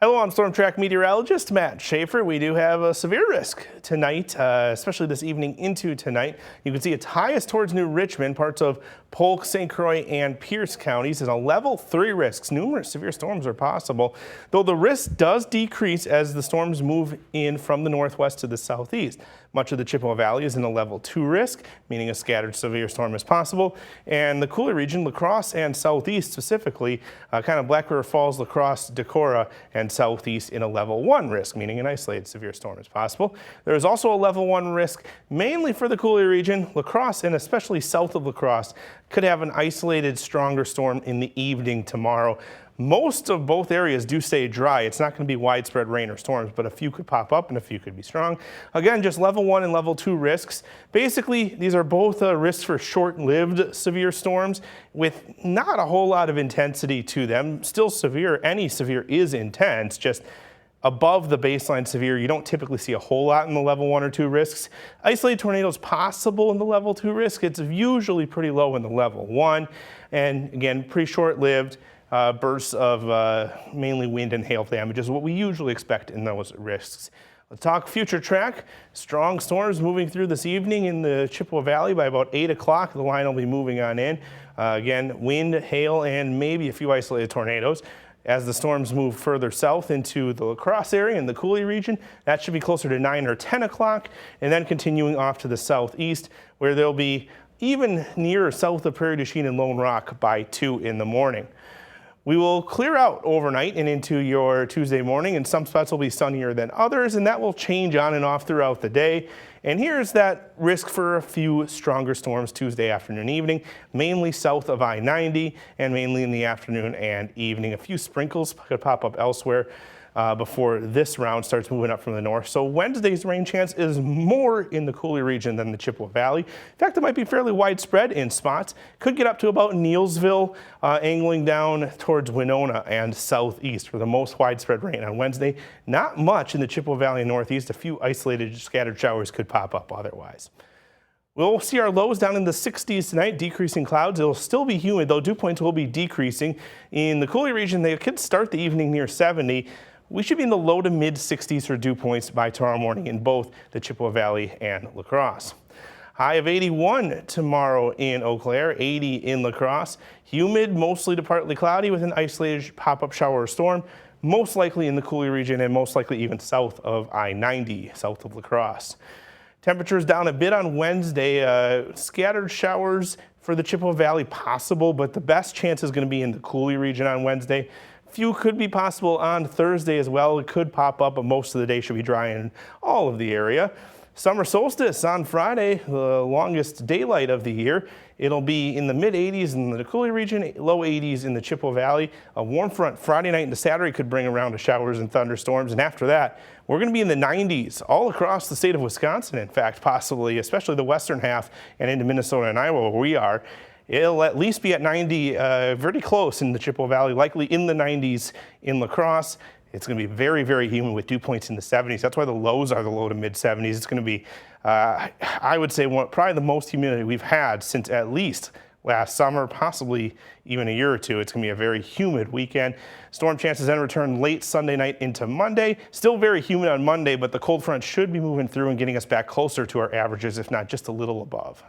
Hello, I'm Storm Track meteorologist Matt Schaefer. We do have a severe risk tonight, especially this evening into tonight. You can see it's highest towards New Richmond, parts of Polk, St. Croix, and Pierce counties. Is a level 3 risks. Numerous severe storms are possible, though the risk does decrease as the storms move in from the northwest to the southeast. Much of the Chippewa Valley is in a level 2 risk, meaning a scattered severe storm is possible. And the Coulee Region, La Crosse and southeast specifically, kind of Black River Falls, La Crosse, Decorah, and southeast in a level 1 risk, meaning an isolated severe storm is possible. There is also a level 1 risk, mainly for the Coulee Region. La Crosse, and especially south of La Crosse, could have an isolated stronger storm in the evening tomorrow. Most of both areas do stay dry. It's not going to be widespread rain or storms, but a few could pop up and a few could be strong. Again, just level 1 and level 2 risks. Basically, these are both risks for short-lived severe storms with not a whole lot of intensity to them. Still severe, any severe is intense, just above the baseline severe. You don't typically see a whole lot in the level 1 or 2 risks. Isolated tornadoes possible in the level 2 risk. It's usually pretty low in the level 1. And again, pretty short-lived. Bursts of mainly wind and hail damage is what we usually expect in those risks. Let's talk future track. Strong storms moving through this evening in the Chippewa Valley by about 8 o'clock. The line will be moving on in. Again, wind, hail, and maybe a few isolated tornadoes. As the storms move further south into the La Crosse area and the Coulee region, that should be closer to 9 or 10 o'clock, and then continuing off to the southeast, where they'll be even near south of Prairie du Chien and Lone Rock by 2 in the morning. We will clear out overnight and into your Tuesday morning, and some spots will be sunnier than others, and that will change on and off throughout the day. And here's that risk for a few stronger storms Tuesday afternoon, evening, mainly south of I-90 and mainly in the afternoon and evening. A few sprinkles could pop up elsewhere before this round starts moving up from the north. So Wednesday's rain chance is more in the Coulee region than the Chippewa Valley. In fact, it might be fairly widespread in spots. Could get up to about Neillsville, angling down towards Winona and southeast for the most widespread rain on Wednesday. Not much in the Chippewa Valley and northeast. A few isolated scattered showers could pop up otherwise. We'll see our lows down in the 60s tonight, decreasing clouds. It'll still be humid, though dew points will be decreasing. In the Coulee region, they could start the evening near 70. We should be in the low to mid 60s for dew points by tomorrow morning in both the Chippewa Valley and La Crosse. High of 81 tomorrow in Eau Claire, 80 in La Crosse. Humid, mostly to partly cloudy with an isolated pop-up shower or storm, most likely in the Coulee region and most likely even south of I-90, south of La Crosse. Temperatures down a bit on Wednesday. Scattered showers for the Chippewa Valley possible, but the best chance is going to be in the Coulee region on Wednesday. Few could be possible on Thursday as well. It could pop up, but most of the day should be dry in all of the area. Summer solstice on Friday, the longest daylight of the year. It'll be in the mid-80s in the Coulee region, low 80s in the Chippewa Valley. A warm front Friday night into Saturday could bring around to showers and thunderstorms, and after that, we're going to be in the 90s all across the state of Wisconsin, in fact, possibly, especially the western half and into Minnesota and Iowa where we are. It'll at least be at 90, very close in the Chippewa Valley, likely in the 90s in La Crosse. It's going to be very, very humid with dew points in the 70s. That's why the lows are the low to mid 70s. It's going to be, I would say, probably the most humidity we've had since at least last summer, possibly even a year or two. It's going to be a very humid weekend. Storm chances then return late Sunday night into Monday. Still very humid on Monday, but the cold front should be moving through and getting us back closer to our averages, if not just a little above.